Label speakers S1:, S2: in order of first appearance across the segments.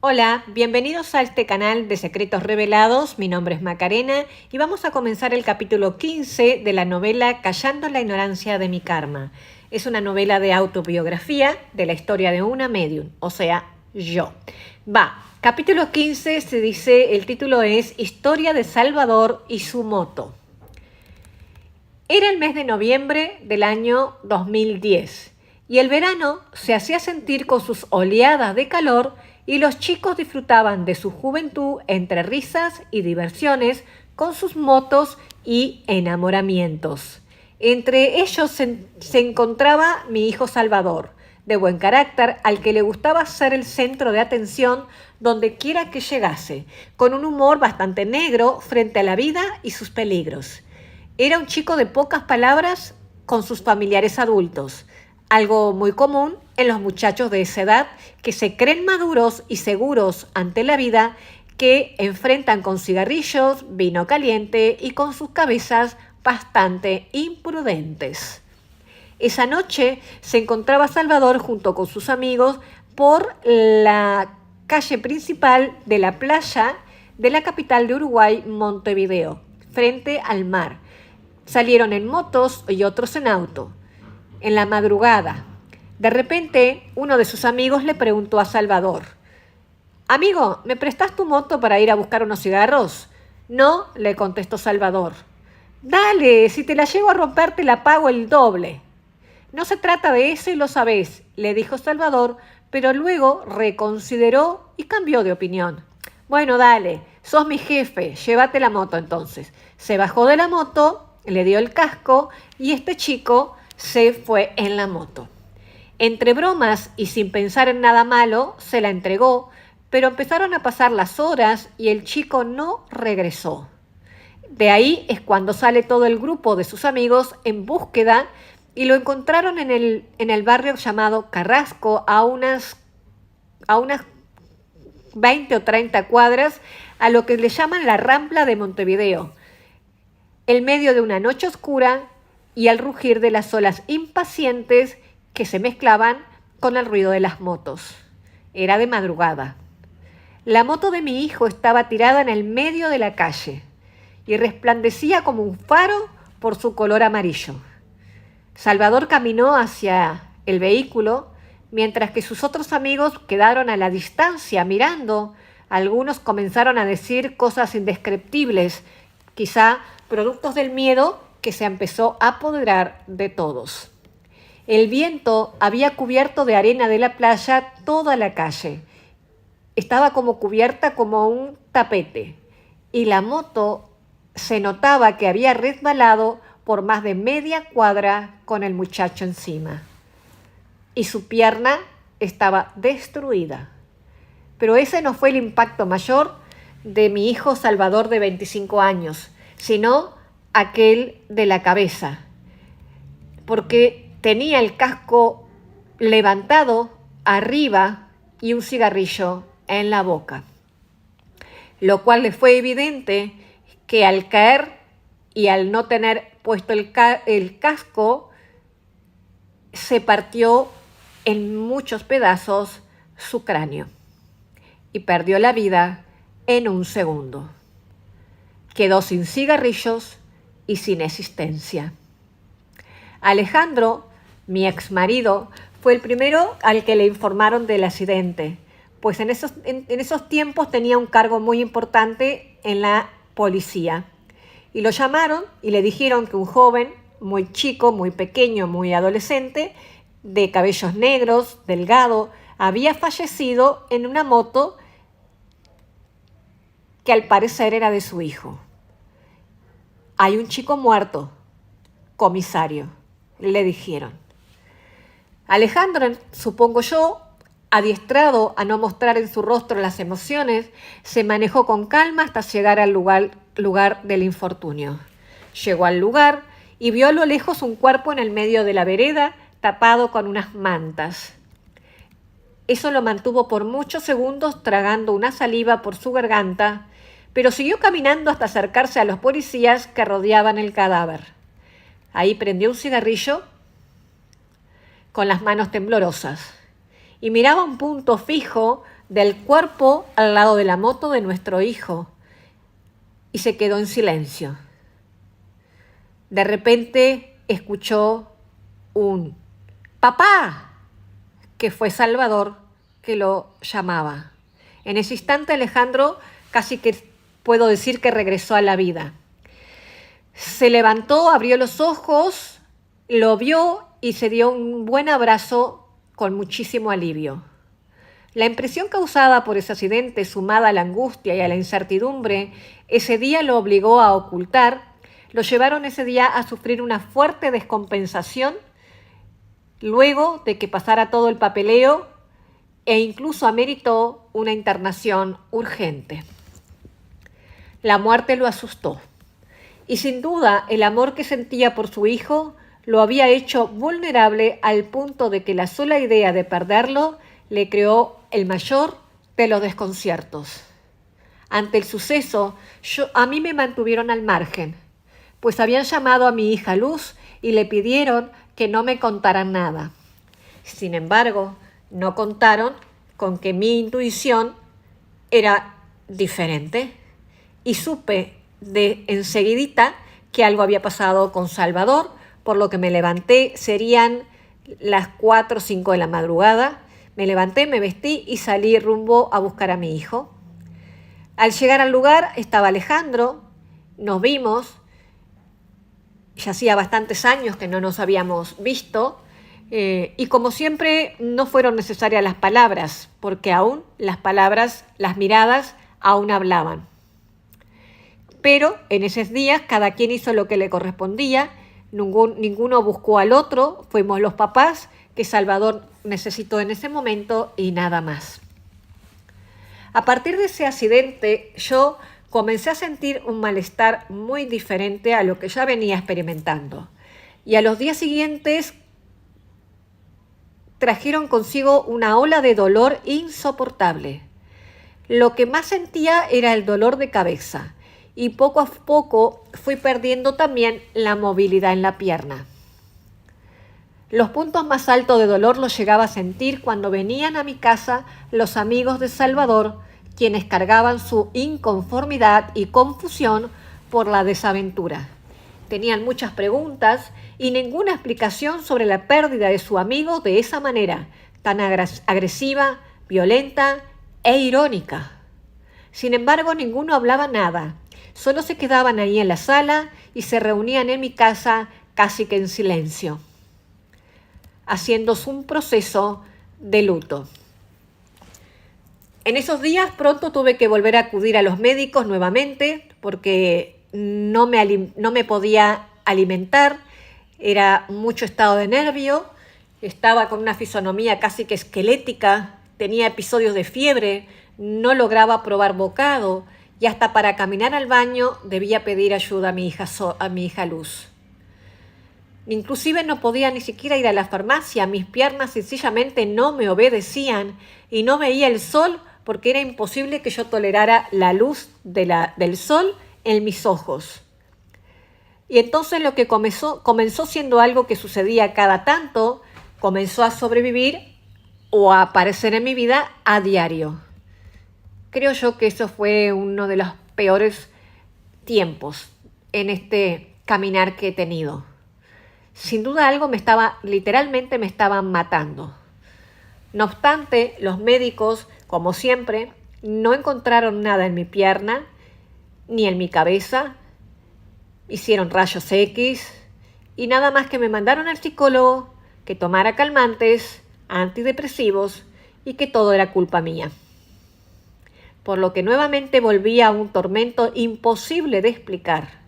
S1: Hola, bienvenidos a este canal de Secretos Revelados. Mi nombre es Macarena y vamos a comenzar el capítulo 15 de la novela Callando la ignorancia de mi karma. Es una novela de autobiografía de la historia de una medium, o sea, yo. Capítulo 15 se dice, el título es Historia de Salvador y su moto. Era el mes de noviembre del año 2010 y el verano se hacía sentir con sus oleadas de calor y los chicos disfrutaban de su juventud entre risas y diversiones con sus motos y enamoramientos. Entre ellos se encontraba mi hijo Salvador, de buen carácter, al que le gustaba ser el centro de atención donde quiera que llegase, con un humor bastante negro frente a la vida y sus peligros. Era un chico de pocas palabras con sus familiares adultos, algo muy común en los muchachos de esa edad que se creen maduros y seguros ante la vida, que enfrentan con cigarrillos, vino caliente y con sus cabezas bastante imprudentes. Esa noche se encontraba Salvador junto con sus amigos por la calle principal de la playa de la capital de Uruguay, Montevideo, frente al mar. Salieron en motos y otros en auto. En la madrugada, de repente, uno de sus amigos le preguntó a Salvador: «Amigo, ¿me prestas tu moto para ir a buscar unos cigarros?» «No», le contestó Salvador. «Dale, si te la llego a romper te la pago el doble». «No se trata de eso y lo sabés», le dijo Salvador, pero luego reconsideró y cambió de opinión. «Bueno, dale, sos mi jefe, llévate la moto entonces». Se bajó de la moto, le dio el casco y este chico se fue en la moto. Entre bromas y sin pensar en nada malo, se la entregó, pero empezaron a pasar las horas y el chico no regresó. De ahí es cuando sale todo el grupo de sus amigos en búsqueda y lo encontraron en el barrio llamado Carrasco, a unas 20 o 30 cuadras, a lo que le llaman la Rambla de Montevideo, en medio de una noche oscura y al rugir de las olas impacientes que se mezclaban con el ruido de las motos. Era de madrugada. La moto de mi hijo estaba tirada en el medio de la calle y resplandecía como un faro por su color amarillo. Salvador caminó hacia el vehículo mientras que sus otros amigos quedaron a la distancia mirando. Algunos comenzaron a decir cosas indescriptibles, quizá productos del miedo que se empezó a apoderar de todos. El viento había cubierto de arena de la playa toda la calle. Estaba como cubierta como un tapete y la moto se notaba que había resbalado por más de media cuadra con el muchacho encima. Y su pierna estaba destruida. Pero ese no fue el impacto mayor de mi hijo Salvador de 25 años, sino aquel de la cabeza, porque tenía el casco levantado arriba y un cigarrillo en la boca, lo cual le fue evidente que al caer y al no tener puesto el casco, se partió en muchos pedazos su cráneo y perdió la vida en un segundo. Quedó sin cigarrillos y sin existencia. Alejandro, mi exmarido, fue el primero al que le informaron del accidente, pues en esos tiempos tenía un cargo muy importante en la policía. Y lo llamaron y le dijeron que un joven muy chico, muy pequeño, muy adolescente, de cabellos negros, delgado, había fallecido en una moto que al parecer era de su hijo. «Hay un chico muerto, comisario», le dijeron. Alejandro, supongo yo, adiestrado a no mostrar en su rostro las emociones, se manejó con calma hasta llegar al lugar del infortunio. Llegó al lugar y vio a lo lejos un cuerpo en el medio de la vereda, tapado con unas mantas. Eso lo mantuvo por muchos segundos tragando una saliva por su garganta, pero siguió caminando hasta acercarse a los policías que rodeaban el cadáver. Ahí prendió un cigarrillo con las manos temblorosas y miraba un punto fijo del cuerpo al lado de la moto de nuestro hijo y se quedó en silencio. De repente escuchó un ¡papá!, que fue Salvador que lo llamaba. En ese instante Alejandro casi que puedo decir que regresó a la vida. Se levantó, abrió los ojos, lo vio y se dio un buen abrazo con muchísimo alivio. La impresión causada por ese accidente, sumada a la angustia y a la incertidumbre, ese día lo obligó a ocultar, lo llevaron ese día a sufrir una fuerte descompensación luego de que pasara todo el papeleo e incluso ameritó una internación urgente. La muerte lo asustó y sin duda el amor que sentía por su hijo lo había hecho vulnerable al punto de que la sola idea de perderlo le creó el mayor de los desconciertos. Ante el suceso, a mí me mantuvieron al margen, pues habían llamado a mi hija Luz y le pidieron que no me contaran nada. Sin embargo, no contaron con que mi intuición era diferente y supe enseguidita que algo había pasado con Salvador, por lo que me levanté, serían las 4 o 5 de la madrugada. Me levanté, me vestí y salí rumbo a buscar a mi hijo. Al llegar al lugar estaba Alejandro, nos vimos, ya hacía bastantes años que no nos habíamos visto, y como siempre no fueron necesarias las palabras, porque aún las palabras, las miradas, aún hablaban. Pero en esos días cada quien hizo lo que le correspondía, ninguno buscó al otro, fuimos los papás que Salvador necesitó en ese momento y nada más. A partir de ese accidente yo comencé a sentir un malestar muy diferente a lo que ya venía experimentando. Y a los días siguientes trajeron consigo una ola de dolor insoportable. Lo que más sentía era el dolor de cabeza y poco a poco fui perdiendo también la movilidad en la pierna. Los puntos más altos de dolor los llegaba a sentir cuando venían a mi casa los amigos de Salvador, quienes cargaban su inconformidad y confusión por la desaventura. Tenían muchas preguntas y ninguna explicación sobre la pérdida de su amigo de esa manera, tan agresiva, violenta e irónica. Sin embargo, ninguno hablaba nada, solo se quedaban ahí en la sala y se reunían en mi casa casi que en silencio, haciéndose un proceso de luto. En esos días pronto tuve que volver a acudir a los médicos nuevamente porque no me podía alimentar, era mucho estado de nervio, estaba con una fisonomía casi que esquelética, tenía episodios de fiebre, no lograba probar bocado y hasta para caminar al baño debía pedir ayuda a mi hija Luz. Inclusive no podía ni siquiera ir a la farmacia, mis piernas sencillamente no me obedecían y no veía el sol porque era imposible que yo tolerara la luz del sol en mis ojos. Y entonces lo que comenzó siendo algo que sucedía cada tanto, comenzó a sobrevivir o a aparecer en mi vida a diario. Creo yo que eso fue uno de los peores tiempos en este caminar que he tenido. Sin duda algo literalmente me estaban matando. No obstante, los médicos, como siempre, no encontraron nada en mi pierna ni en mi cabeza. Hicieron rayos X y nada más que me mandaron al psicólogo que tomara calmantes, antidepresivos y que todo era culpa mía. Por lo que nuevamente volví a un tormento imposible de explicar.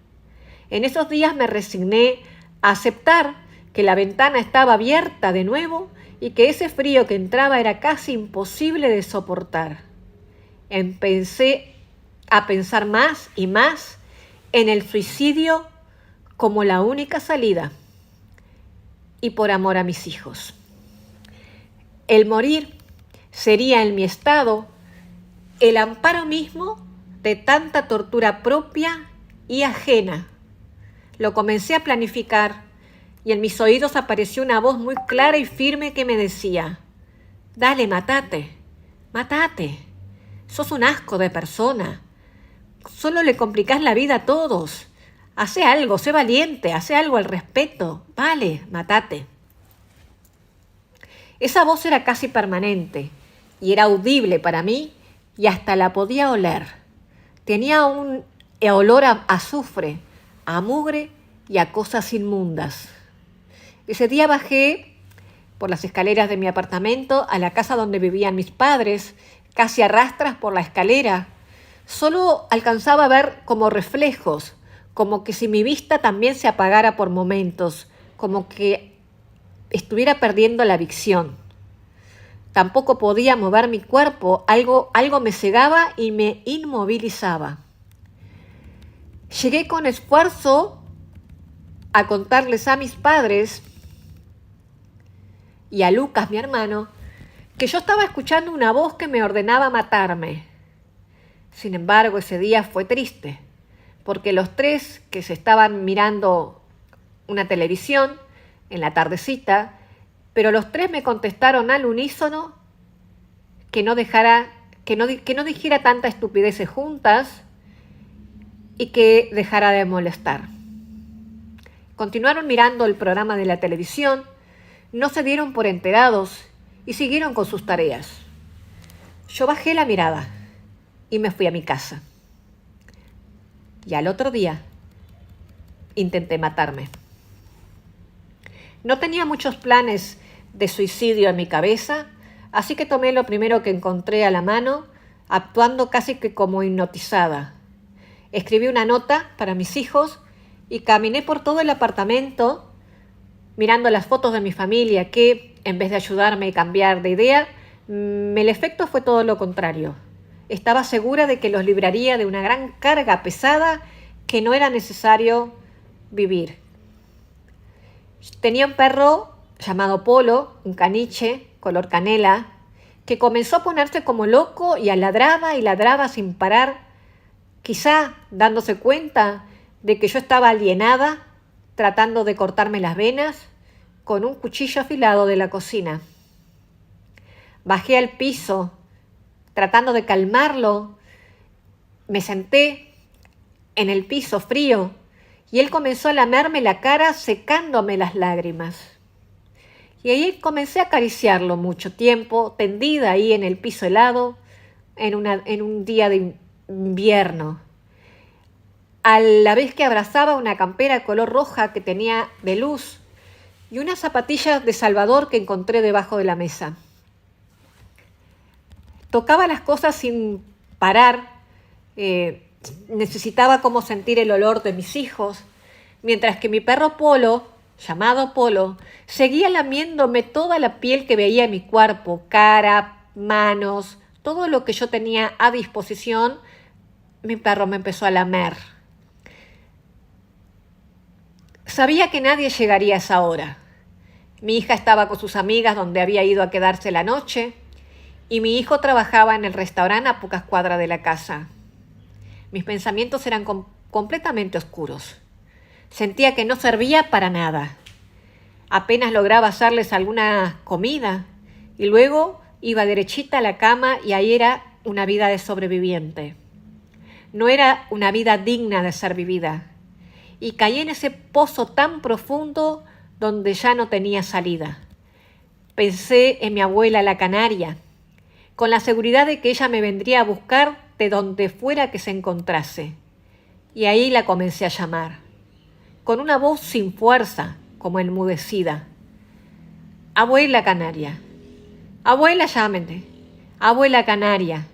S1: En esos días me resigné a aceptar que la ventana estaba abierta de nuevo y que ese frío que entraba era casi imposible de soportar. Empecé a pensar más y más en el suicidio como la única salida y por amor a mis hijos. El morir sería en mi estado el amparo mismo de tanta tortura propia y ajena. Lo comencé a planificar y en mis oídos apareció una voz muy clara y firme que me decía: Dale, matate, matate. Sos un asco de persona. Solo le complicás la vida a todos. Hacé algo, sé valiente, hacé algo al respecto. Vale, matate. Esa voz era casi permanente y era audible para mí y hasta la podía oler. Tenía un olor a azufre, a mugre y a cosas inmundas. Ese día bajé por las escaleras de mi apartamento a la casa donde vivían mis padres, casi a rastras por la escalera. Solo alcanzaba a ver como reflejos, como que si mi vista también se apagara por momentos, como que estuviera perdiendo la visión. Tampoco podía mover mi cuerpo, algo me cegaba y me inmovilizaba. Llegué con esfuerzo a contarles a mis padres y a Lucas, mi hermano, que yo estaba escuchando una voz que me ordenaba matarme. Sin embargo, ese día fue triste, porque los tres que se estaban mirando una televisión en la tardecita, pero los tres me contestaron al unísono que no dijera tanta estupideces juntas y que dejara de molestar. Continuaron mirando el programa de la televisión, no se dieron por enterados y siguieron con sus tareas. Yo bajé la mirada y me fui a mi casa. Y al otro día intenté matarme. No tenía muchos planes de suicidio en mi cabeza, así que tomé lo primero que encontré a la mano, actuando casi que como hipnotizada. Escribí una nota para mis hijos y caminé por todo el apartamento mirando las fotos de mi familia que, en vez de ayudarme a cambiar de idea, el efecto fue todo lo contrario. Estaba segura de que los libraría de una gran carga pesada que no era necesario vivir. Tenía un perro llamado Polo, un caniche, color canela, que comenzó a ponerse como loco y ladraba sin parar, quizá dándose cuenta de que yo estaba alienada, tratando de cortarme las venas con un cuchillo afilado de la cocina. Bajé al piso, tratando de calmarlo. Me senté en el piso frío y él comenzó a lamerme la cara secándome las lágrimas. Y ahí comencé a acariciarlo mucho tiempo, tendida ahí en el piso helado, en un día de invierno. A la vez que abrazaba una campera color roja que tenía de luz y unas zapatillas de Salvador que encontré debajo de la mesa. Tocaba las cosas sin parar, necesitaba como sentir el olor de mis hijos, mientras que mi perro Polo, llamado Polo, seguía lamiéndome toda la piel que veía en mi cuerpo, cara, manos, todo lo que yo tenía a disposición. Mi perro me empezó a lamer. Sabía que nadie llegaría a esa hora. Mi hija estaba con sus amigas donde había ido a quedarse la noche y mi hijo trabajaba en el restaurante a pocas cuadras de la casa. Mis pensamientos eran completamente oscuros. Sentía que no servía para nada. Apenas lograba hacerles alguna comida y luego iba derechita a la cama y ahí era una vida de sobreviviente. No era una vida digna de ser vivida. Y caí en ese pozo tan profundo donde ya no tenía salida. Pensé en mi abuela la canaria, con la seguridad de que ella me vendría a buscar de donde fuera que se encontrase. Y ahí la comencé a llamar, con una voz sin fuerza, como enmudecida. Abuela canaria, abuela llámete, abuela canaria.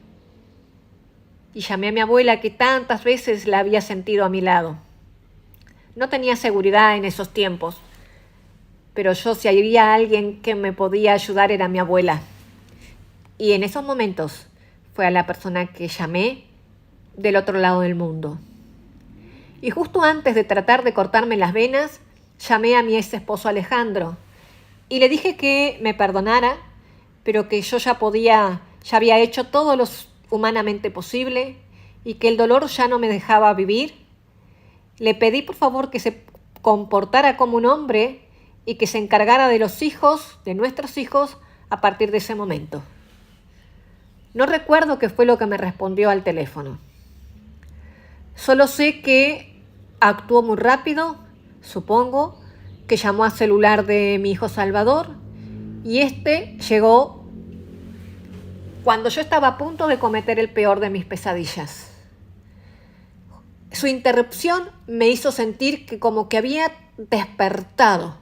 S1: Y llamé a mi abuela que tantas veces la había sentido a mi lado. No tenía seguridad en esos tiempos, pero yo si había alguien que me podía ayudar era mi abuela. Y en esos momentos fue a la persona que llamé del otro lado del mundo. Y justo antes de tratar de cortarme las venas, llamé a mi ex esposo Alejandro y le dije que me perdonara, pero que yo ya había hecho todo lo humanamente posible y que el dolor ya no me dejaba vivir. Le pedí por favor que se comportara como un hombre y que se encargara de los hijos, de nuestros hijos, a partir de ese momento. No recuerdo qué fue lo que me respondió al teléfono. Solo sé que actuó muy rápido, supongo, que llamó al celular de mi hijo Salvador y este llegó cuando yo estaba a punto de cometer el peor de mis pesadillas. Su interrupción me hizo sentir que como que había despertado,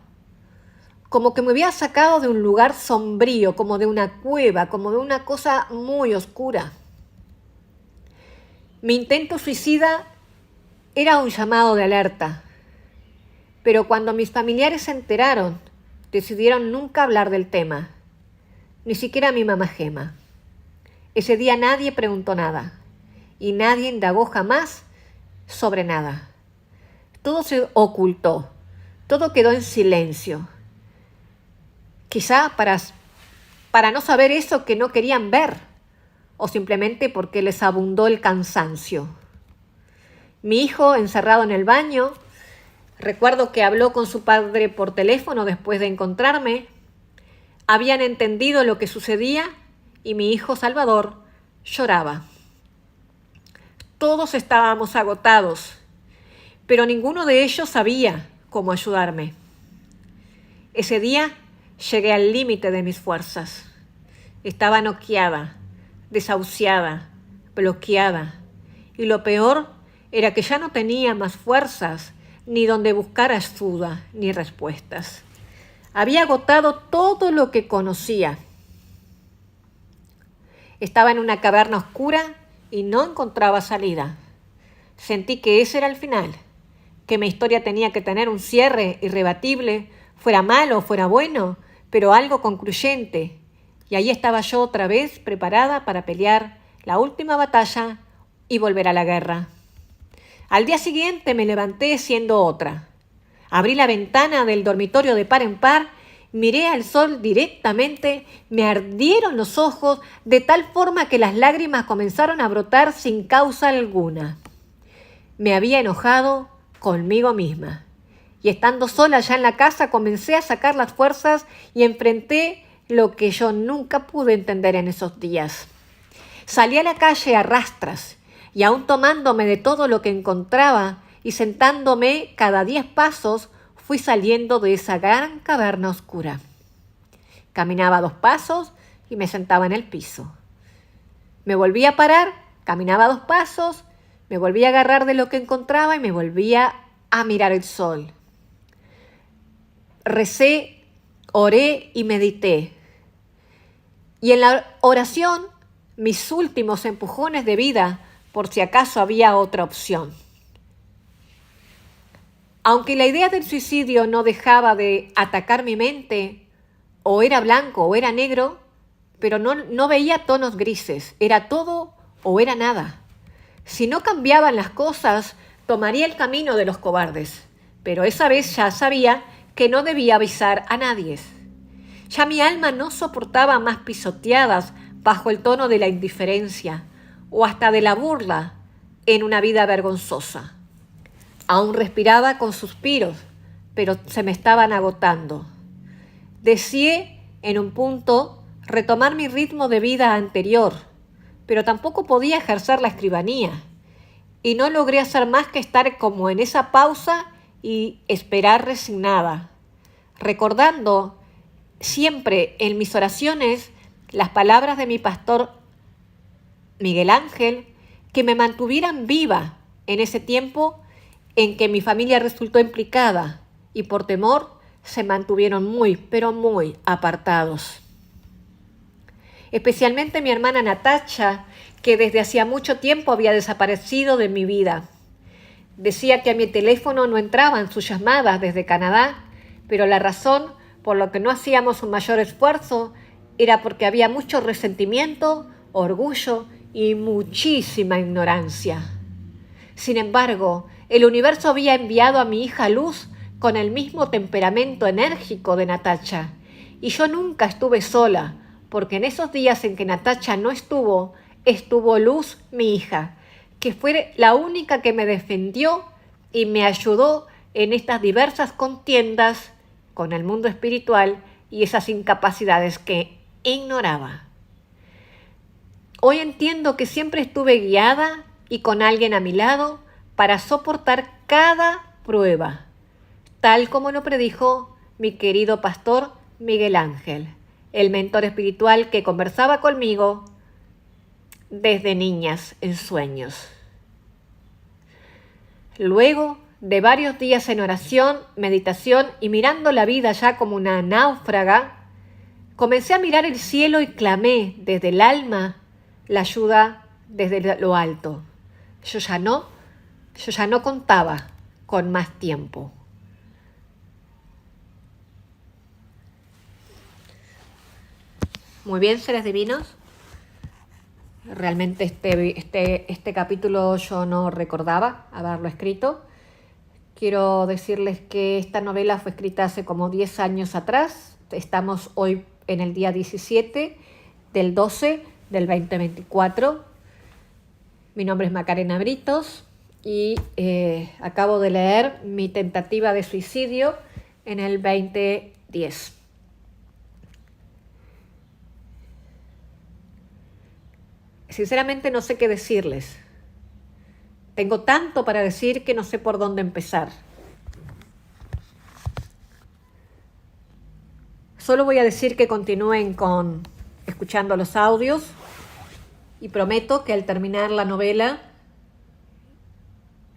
S1: como que me había sacado de un lugar sombrío, como de una cueva, como de una cosa muy oscura. Mi intento suicida era un llamado de alerta, pero cuando mis familiares se enteraron, decidieron nunca hablar del tema, ni siquiera mi mamá Gema. Ese día nadie preguntó nada y nadie indagó jamás sobre nada. Todo se ocultó, todo quedó en silencio. Quizá para no saber eso que no querían ver o simplemente porque les abundó el cansancio. Mi hijo, encerrado en el baño, recuerdo que habló con su padre por teléfono después de encontrarme. Habían entendido lo que sucedía y mi hijo Salvador lloraba. Todos estábamos agotados, pero ninguno de ellos sabía cómo ayudarme. Ese día llegué al límite de mis fuerzas. Estaba noqueada, desahuciada, bloqueada, y lo peor era que ya no tenía más fuerzas ni donde buscar ayuda ni respuestas. Había agotado todo lo que conocía. Estaba en una caverna oscura y no encontraba salida. Sentí que ese era el final, que mi historia tenía que tener un cierre irrebatible, fuera malo o fuera bueno, pero algo concluyente. Y ahí estaba yo otra vez preparada para pelear la última batalla y volver a la guerra. Al día siguiente me levanté siendo otra. Abrí la ventana del dormitorio de par en par, miré al sol directamente, me ardieron los ojos de tal forma que las lágrimas comenzaron a brotar sin causa alguna. Me había enojado conmigo misma y estando sola ya en la casa comencé a sacar las fuerzas y enfrenté lo que yo nunca pude entender en esos días. Salí a la calle a rastras y aún tomándome de todo lo que encontraba y sentándome cada 10 pasos, fui saliendo de esa gran caverna oscura. Caminaba 2 pasos y me sentaba en el piso. Me volvía a parar, caminaba 2 pasos, me volvía a agarrar de lo que encontraba y me volvía a mirar el sol. Recé, oré y medité. Y en la oración, mis últimos empujones de vida, por si acaso había otra opción. Aunque la idea del suicidio no dejaba de atacar mi mente, o era blanco o era negro, pero no veía tonos grises, era todo o era nada. Si no cambiaban las cosas, tomaría el camino de los cobardes, pero esa vez ya sabía que no debía avisar a nadie. Ya mi alma no soportaba más pisoteadas bajo el tono de la indiferencia o hasta de la burla en una vida vergonzosa. Aún respiraba con suspiros, pero se me estaban agotando. Deseé, en un punto, retomar mi ritmo de vida anterior, pero tampoco podía ejercer la escribanía, y no logré hacer más que estar como en esa pausa y esperar resignada, recordando siempre en mis oraciones las palabras de mi pastor Miguel Ángel, que me mantuvieran viva en ese tiempo en que mi familia resultó implicada y por temor se mantuvieron muy, pero muy apartados. Especialmente mi hermana Natacha, que desde hacía mucho tiempo había desaparecido de mi vida. Decía que a mi teléfono no entraban sus llamadas desde Canadá, pero la razón por la que no hacíamos un mayor esfuerzo era porque había mucho resentimiento, orgullo y muchísima ignorancia. Sin embargo, el universo había enviado a mi hija Luz con el mismo temperamento enérgico de Natacha, y yo nunca estuve sola, porque en esos días en que Natacha no estuvo Luz, mi hija, que fue la única que me defendió y me ayudó en estas diversas contiendas con el mundo espiritual y esas incapacidades que ignoraba. Hoy entiendo que siempre estuve guiada y con alguien a mi lado para soportar cada prueba, tal como lo predijo mi querido pastor Miguel Ángel, el mentor espiritual que conversaba conmigo desde niñas en sueños. Luego de varios días en oración, meditación y mirando la vida ya como una náufraga, comencé a mirar el cielo y clamé desde el alma la ayuda desde lo alto. Yo ya no contaba con más tiempo. Muy bien, seres divinos. Realmente este capítulo yo no recordaba haberlo escrito. Quiero decirles que esta novela fue escrita hace como 10 años atrás. Estamos hoy en el día 17 del 12 del 2024. Mi nombre es Macarena Britos y acabo de leer Mi tentativa de suicidio en el 2010. Sinceramente no sé qué decirles. Tengo tanto para decir que no sé por dónde empezar. Solo voy a decir que continúen escuchando los audios y prometo que al terminar la novela,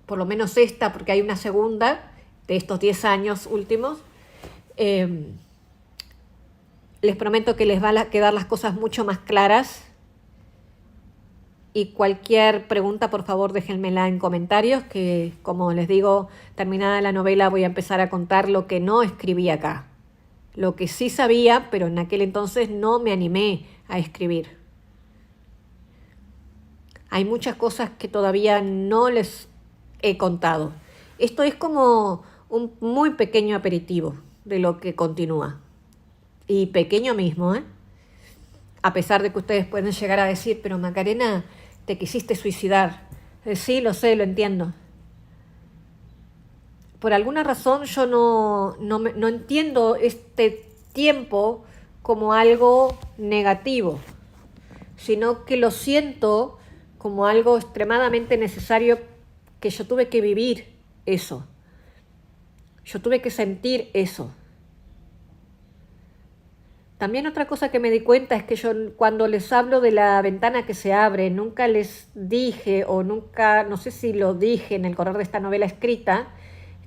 S1: por lo menos esta, porque hay una segunda de estos 10 años últimos, les prometo que les van a quedar las cosas mucho más claras. Y cualquier pregunta, por favor, déjenmela en comentarios, que como les digo, terminada la novela voy a empezar a contar lo que no escribí acá. Lo que sí sabía, pero en aquel entonces no me animé a escribir. Hay muchas cosas que todavía no les he contado. Esto es como un muy pequeño aperitivo de lo que continúa. Y pequeño mismo, ¿eh? A pesar de que ustedes pueden llegar a decir, pero Macarena, te quisiste suicidar. Sí, lo sé, lo entiendo. Por alguna razón yo no entiendo este tiempo como algo negativo, sino que lo siento como algo extremadamente necesario, que yo tuve que vivir eso. Yo tuve que sentir eso. También otra cosa que me di cuenta es que yo cuando les hablo de la ventana que se abre, nunca les dije o nunca, no sé si lo dije en el correr de esta novela escrita,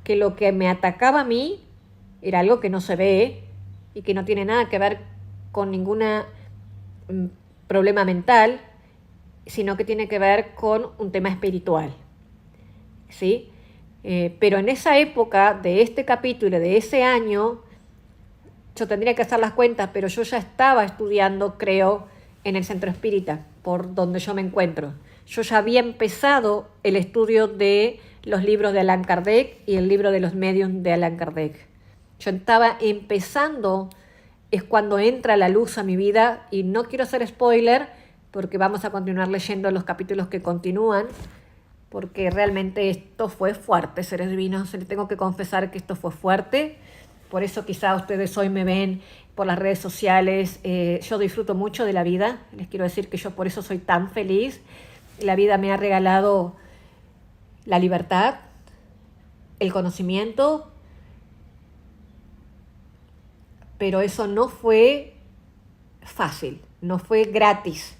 S1: que lo que me atacaba a mí era algo que no se ve y que no tiene nada que ver con ningún problema mental, sino que tiene que ver con un tema espiritual, ¿sí? Pero en esa época de este capítulo, de ese año, yo tendría que hacer las cuentas, pero yo ya estaba estudiando, creo, en el centro espírita, por donde yo me encuentro. Yo ya había empezado el estudio de los libros de Allan Kardec y el libro de los medios de Allan Kardec. Yo estaba empezando, es cuando entra la luz a mi vida, y no quiero hacer spoiler, porque vamos a continuar leyendo los capítulos que continúan, porque realmente esto fue fuerte, seres divinos. Les tengo que confesar que esto fue fuerte. Por eso quizá ustedes hoy me ven por las redes sociales. Yo disfruto mucho de la vida. Les quiero decir que yo por eso soy tan feliz. La vida me ha regalado la libertad, el conocimiento, pero eso no fue fácil, no fue gratis.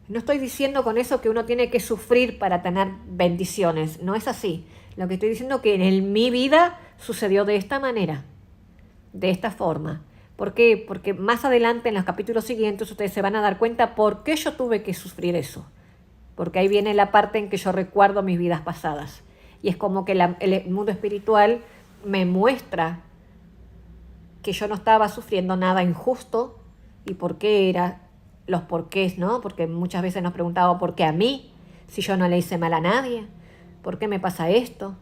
S1: No estoy diciendo con eso que uno tiene que sufrir para tener bendiciones, no es así. Lo que estoy diciendo es que en mi vida sucedió de esta manera, de esta forma. ¿Por qué? Porque más adelante en los capítulos siguientes ustedes se van a dar cuenta por qué yo tuve que sufrir eso. Porque ahí viene la parte en que yo recuerdo mis vidas pasadas. Y es como que el mundo espiritual me muestra que yo no estaba sufriendo nada injusto y por qué era los porqués, ¿no? Porque muchas veces nos preguntaba por qué a mí, si yo no le hice mal a nadie. ¿Por qué me pasa esto?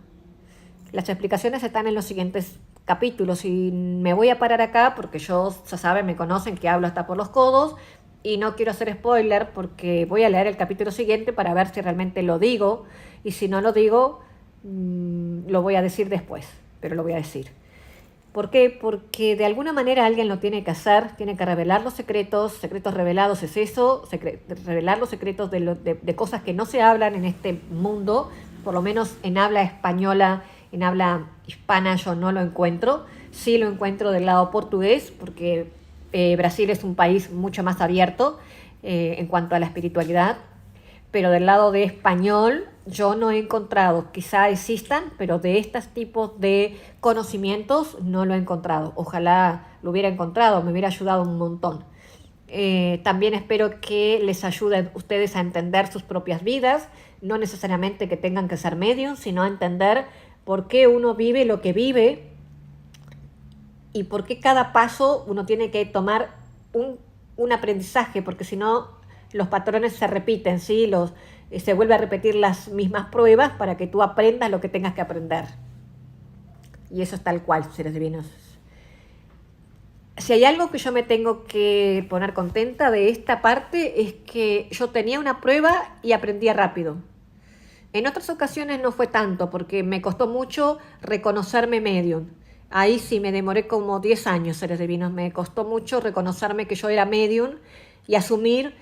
S1: Las explicaciones están en los siguientes capítulos y me voy a parar acá porque ya saben, me conocen que hablo hasta por los codos y no quiero hacer spoiler porque voy a leer el capítulo siguiente para ver si realmente lo digo, y si no lo digo, lo voy a decir después, pero lo voy a decir. ¿Por qué? Porque de alguna manera alguien lo tiene que hacer, tiene que revelar los secretos. Secretos revelados es eso, revelar los secretos de cosas que no se hablan en este mundo, por lo menos en habla española, en habla hispana yo no lo encuentro. Sí lo encuentro del lado portugués, porque Brasil es un país mucho más abierto en cuanto a la espiritualidad, pero del lado de español yo no he encontrado, quizá existan, pero de estos tipos de conocimientos no lo he encontrado. Ojalá lo hubiera encontrado, me hubiera ayudado un montón. También espero que les ayuden ustedes a entender sus propias vidas, no necesariamente que tengan que ser medios, sino a entender por qué uno vive lo que vive y por qué cada paso uno tiene que tomar un aprendizaje, porque si no los patrones se repiten, ¿sí? Se vuelve a repetir las mismas pruebas para que tú aprendas lo que tengas que aprender. Y eso es tal cual, seres divinos. Si hay algo que yo me tengo que poner contenta de esta parte es que yo tenía una prueba y aprendía rápido. En otras ocasiones no fue tanto, porque me costó mucho reconocerme medium. Ahí sí me demoré como 10 años, seres divinos. Me costó mucho reconocerme que yo era medium y asumir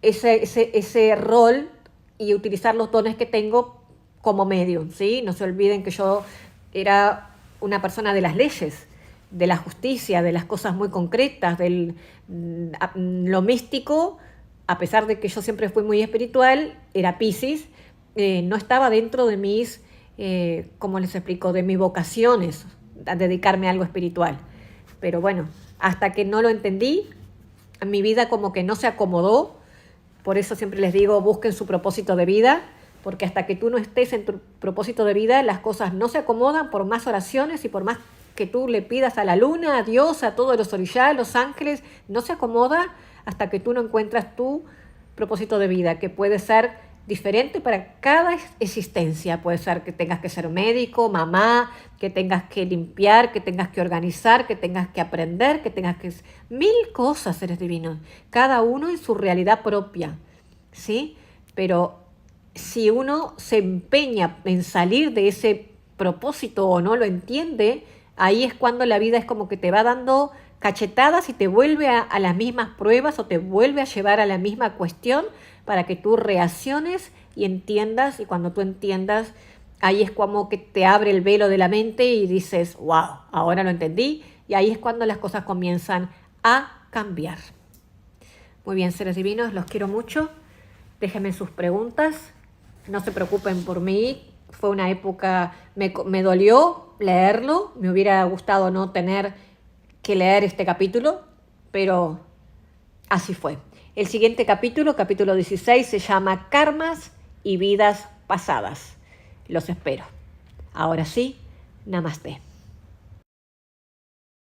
S1: ese rol y utilizar los dones que tengo como medium, ¿sí? No se olviden que yo era una persona de las leyes, de la justicia, de las cosas muy concretas, lo místico, a pesar de que yo siempre fui muy espiritual, era Piscis, no estaba dentro de mis, ¿cómo les explico?, de mis vocaciones, a dedicarme a algo espiritual. Pero bueno, hasta que no lo entendí, mi vida como que no se acomodó. Por eso siempre les digo, busquen su propósito de vida, porque hasta que tú no estés en tu propósito de vida, las cosas no se acomodan por más oraciones y por más que tú le pidas a la luna, a Dios, a todos los orishas, a los ángeles, no se acomoda hasta que tú no encuentras tu propósito de vida, que puede ser diferente para cada existencia. Puede ser que tengas que ser médico, mamá, que tengas que limpiar, que tengas que organizar, que tengas que aprender, que tengas que... Mil cosas, seres divinos. Cada uno en su realidad propia, ¿sí? Pero si uno se empeña en salir de ese propósito o no lo entiende, ahí es cuando la vida es como que te va dando cachetadas y te vuelve a las mismas pruebas o te vuelve a llevar a la misma cuestión para que tú reacciones y entiendas, y cuando tú entiendas, ahí es como que te abre el velo de la mente y dices, wow, ahora lo entendí, y ahí es cuando las cosas comienzan a cambiar. Muy bien, seres divinos, los quiero mucho, déjenme sus preguntas, no se preocupen por mí, fue una época, me dolió leerlo, me hubiera gustado no tener que leer este capítulo, pero así fue. El siguiente capítulo, capítulo 16, se llama Karmas y vidas pasadas. Los espero. Ahora sí, namaste.